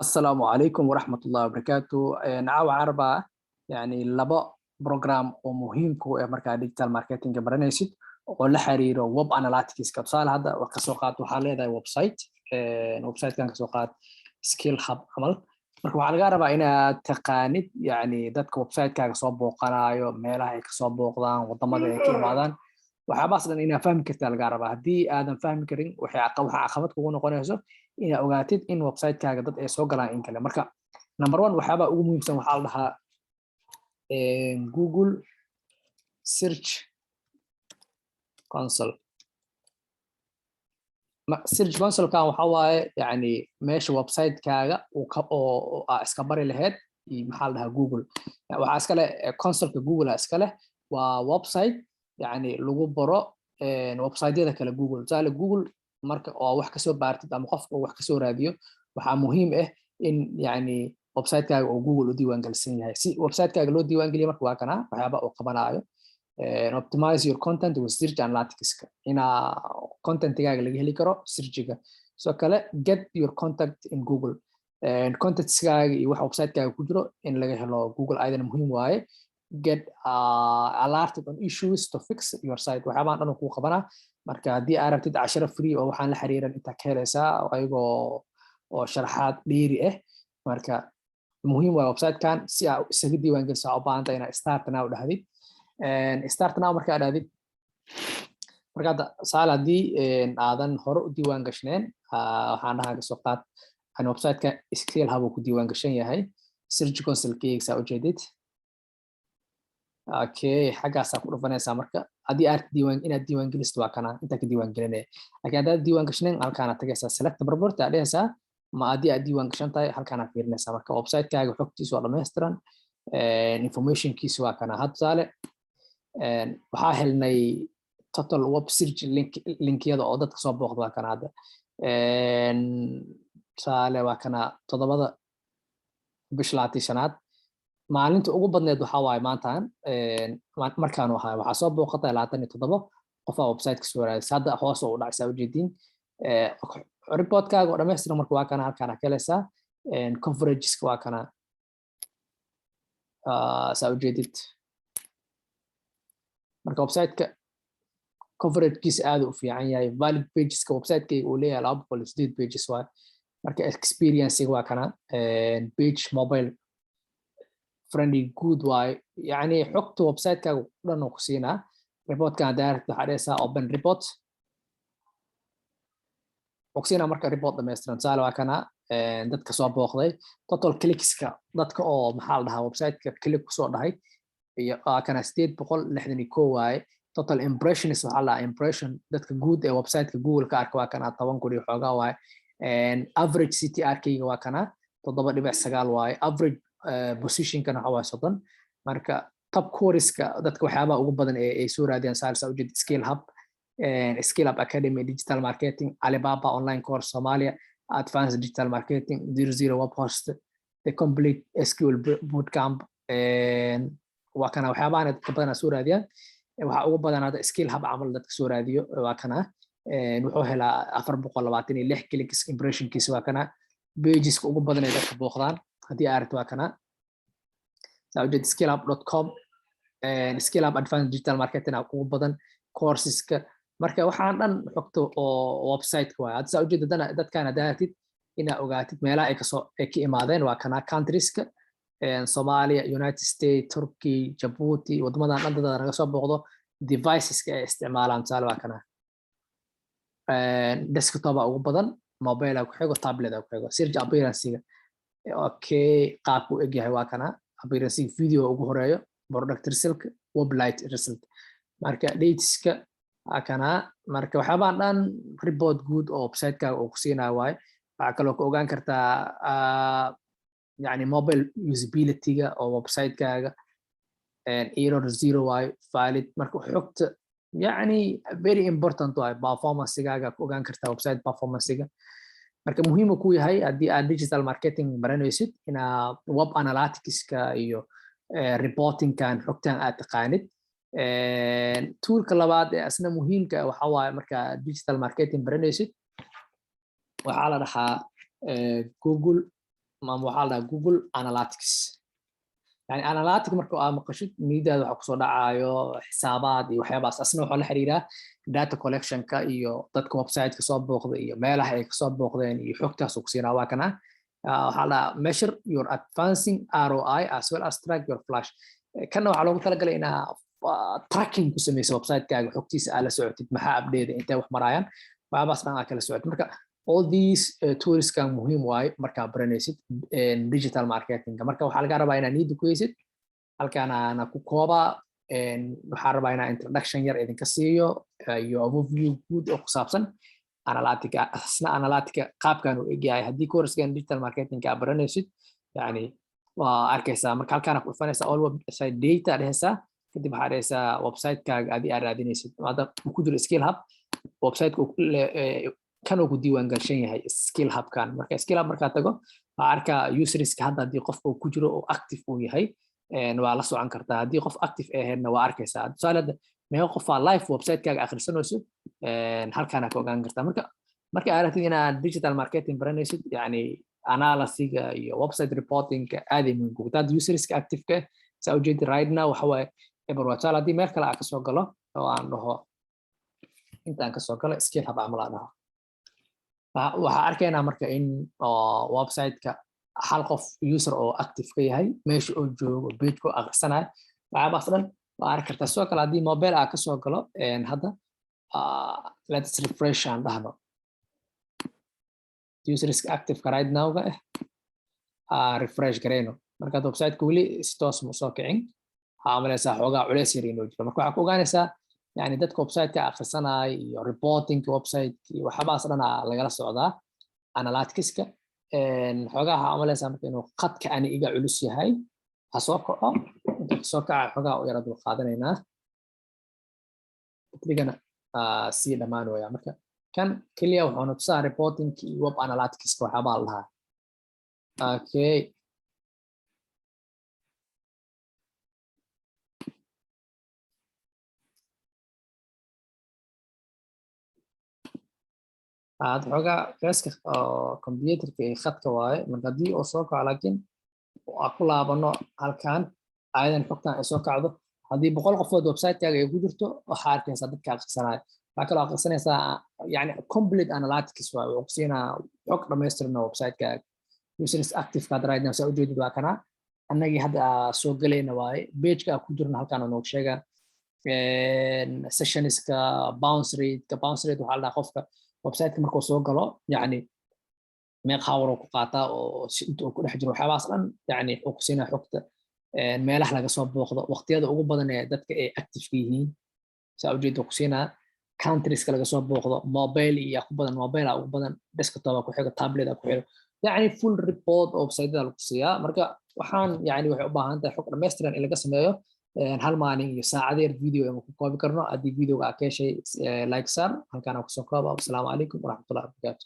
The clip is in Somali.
السلام عليكم ورحمة الله وبركاته. نعاوة عربة يعني لبا بروجرام ومهم كو مركا ديجيتال ماركتينج برانيسيد ولا حريرو ويب اناليتكس كبسال هذا وكسوقات وحاليدا ويب سايت ويب سايت كان كسوقات سكيل هاب عمل marka waxaa laga rabaa inaad taqaanid yani dadka website-kaaga soo booqanayo meelaha ay kasoo booqdaan wadamada ay ka imaadaan waxyaabahaas dhan inaad fahmi kartaa laga rabaa haddii aadan fahmi karin waxaa caqabad kugu noqonayso inaad ogaatid in website-kaaga dad ay soo galaan in kale marka number one waxyaabaha ugu muhiimsan waxaa la dhahaa Google search console search console kan waxa waaye yani meesha website-kaaga oo iska bari lahayd maxaa la dhahaa Google waxaa iska leh console-ka Google iska leh waa website yani lagu baro website-yada kale Google tusaale Google marka oo wax ka soo baartid ama qofka wax ka soo raadiyo waxaa muhiim ah in yani website-kaaga oo Google u diiwaan gelisan yahay si website-kaaga loo diiwaan geliyo marka waa kana waxyaaba uu qabanayo optimize your content with search analytics ina content-gaaga laga heli karo search-ga soo kale get your contact in Google contacts-gaaga iyo waxa website-kaaga ku jiro in laga helo Google ayadana muhiim waaye get alerted on issues to fix your site waxyaabaan dhan ku qabanaa marka haddii aad rabtid 10 free oo waxaan la xiriiran inta ka helaysaa ayagoo oo sharaxaad dheeri ah marka muhiim waa website-kan si aad isaga diiwaan geliso u baahan tahay inaad start now dhahdid start now marka aad dhahdid marka saal haddii aadan hore u diiwaan gashneen waxaan dhahaa ka soo qaad aan website-ka skill hub ku diiwaan gashan yahay search console-kayga saa u jeedid okay xaggaas ku dhufanaysaa marka haddii aad inaad diiwaan gelisto waa kana inta ka diiwaan gelinay laakiin haddaad diiwaan gashneen halkaana tagaysaa select report aad dhehaysaa ma haddii aad diiwaan gashan tahay halkaana fiirinaysaa marka website-kaaga xogtiisa waa dhammaystiran information-kiisa waa kana had tusaale waxaa helnay total web search linkyada oo dadka soo booqda waa kana hadda tusaale waa kana 7 bisha 25aad maalinta ugu badneed waxaa waaye maantaan markaanu ahaa waxaa soo booqatay 27 qof oo website-ka soo raadisay hadda hoos u dhacaysaa ujeedin report-kaaga oo dhammaystiran marka waa kana halkaana ka helaysaa coverageska waa kana saa ujeedid marka website-ka coverage-kiisa aad u fiican yahay valid pageska website-kayga uu leeyahay 208 pages waaye marka experience-ga waa kana page mobile friendly good waaye yani xogta website-kaaga dhan ku siinaa report-kan direct waxaa dhehaysaa open report وكسينا مركا ريبورت دميسترن سالة وكنا dadka soo booqday total clicks-ka dadka oo maxaa la dhahaa website-ka click ku soo dhahay iyo kana 861 waaye total impressions waxaa la impression dadka guud ee website-ka Google ka arka waa kana 10 kun iyo xoogaa waaye average CTR-kayga waa kana 7.9 waaye average position-kana waxa waa 30 marka top course-ka dadka waxyaabaha ugu badan ee soo raadiyaan saalsa u jeed skill hub Skill Up Academy Digital Marketing Alibaba Online Course Somalia Advanced Digital Marketing 00 Web Host The Complete SQL Bootcamp waa kana waxyaabahan dadka badan soo raadiyaan waxa ugu badan hada skill hub camal dadka soo raadiyo waa kana wuxuu helaa 426 clicks impression-kiisa waa kana pages-ka ugu badan ee dadka booqdaan haddii aad rabto waa kana saujid skillup.com Skill Up Advanced Digital Marketing ugu badan courses-ka marka waxaan dhan xogto oo website-ka waa hadda saa ujeeda dadkaan hadaatid inaad ogaatid meelaha ay ka imaadeen waa kana countries-ka Somalia United States Turkey Djibouti wadamadan dhan dad naga soo booqdo devices-ka ay isticmaalaan tusaale waa kana desktop ugu badan mobile ku xigo tablet ku xigo search appearance-ga okay qaabku eg yahay waa kana appearance video ugu horeeyo product result web light result marka dateska akana marka waxaabaan dhan report good oo website-kaaga uu ku siinayo waaye waxa kale oo ka ogaan kartaa yani mobile usability-ga oo website-kaaga error 0 waaye valid marka xogta yani very important waaye performance-gaaga ku ogaan kartaa website performance-ga marka muhiim ku yahay haddii aad digital marketing baranaysid ina web analytics-ka iyo reporting-kan xogtan aad taqaanid toolka labaad ee asna muhiimka waxa waaye marka digital marketing baranaysid waxaa la dhahaa Google waxaa la dhahaa Google Analytics. يعني analytic marka aad maqashid nidaada waxa kusoo dhacayo xisaabaad iyo waxyaabaas asna waxa la xiriira data collection ka iyo dadka website ka soo booqday iyo meelaha ay ka soo booqdeen iyo xogtaas uu siinaa waa kana waxa la measure your advancing ROI as well as track your flash kana waxa loogu talagalay inaa tracking ku sameyso website kaaga xogtiisa aad la socotid maxaa update intee wax marayaan waxyaabaas dhan aad kala socotid marka all these tools kan muhiim waay marka baranaysid digital marketing marka waxa laga rabaa inaad niid ku haysid halkaan ana ku kooba waxa rabaa inaad introduction yar idinka siiyo iyo overview guud oo ku saabsan analytica qaabkan uu egyahay haddii course-kan digital marketing ka baranaysid yani waa arkaysaa marka halkaan ku dhufanaysaa all website data dhehaysaa kadib waxaad dhehaysaa website-kaaga aad raadinaysid hadda ku jiro skill hub website-ku kan uu ku diiwaan gashan yahay skill hub kan marka skill hub marka tago waa arka users-ka hadda hadii qof uu ku jiro oo active uu yahay waa la socon kartaa hadii qof active ahaydna waa arkaysaa tusaale meeqa qof live website-kaaga akhrisanayso halkaan ka ogaan kartaa marka aad rabtid inaad digital marketing baranaysid yani analysis-ga iyo website reporting-ka aad ay muhiim ugu tahay users-ka active-ka saa ujeedi right now waxa waaye eber waa tusaale hadii meel kale aan kasoo galo oo aan dhaho intaan kasoo galo skill hub camal aan dhaho waxaa arkaynaa marka in website-ka hal qof user oo active ka yahay meesha oo joogo page-ku akhrisanayo waxyaabaas dhan waa arki kartaa sidoo kale haddii mobile aa kasoo galo hadda let's refresh aan dhahno userska active-ka right now-ga refresh garayno markaad website-ka weli si toos ma soo kicin waxaa malaysaa xoogaa culeys yar inuu jiro marka waxaa ku ogaanaysaa يعني dadka website-ka akhrisanay iyo reporting website iyo waxabaas dhan lagala socdaa analytics-ka xogaa waxa amalaysaa marka inuu qadka ani iga culus yahay ha soo kaco inta soo kaca xogaa u yara dul qaadanaynaa digana si dhamaan weeyaa marka kan kaliya wuxuu tusaa reporting iyo web analytics waxaabaa lahaa okay هاد حاجة كاسك كمبيوتر كي خد كواي من قدي أو سوق لكن أقول لابنو هالكان أيضا حكنا سوق عضو هذه بقول قفود ويب سايت كاجي يقدرتو وحاركين صدق كاجي سنة لكن لو قصنا سا يعني كومبليت أناليتكس وقصينا حكنا ماسترنا ويب سايت كاجي يوسرس أكتيف كادرايد نفسه وجود واكنا أنجي هذا سوق لينا واي بيج كقدرنا هالكان ونوكشجع سيشنز كباونس ريت وحالنا خوفك website markuu soo galo yani meeq hawr ku qaata oo inta uu ku dhex jiro waxaas dhan yani uu ku siinaa xogta meelaha laga soo booqdo waqtiyada ugu badan ee dadka ay active yihiin saa ujeedo ku siinaa countries laga soo booqdo mobile iyo ku badan mobile ugu badan desktop ku xiga tablet ku xiga yani full report website-da lagu siiyaa marka waxaan yani waxay u baahan tahay xog dhameystiran in laga sameeyo hal maalin iyo saacadeer video aan ku koobi karno haddii videoga aad ka heshay like sar halkaan aan kusoo koobo assalaamu calaykum waraxmatullahi wabarakaatu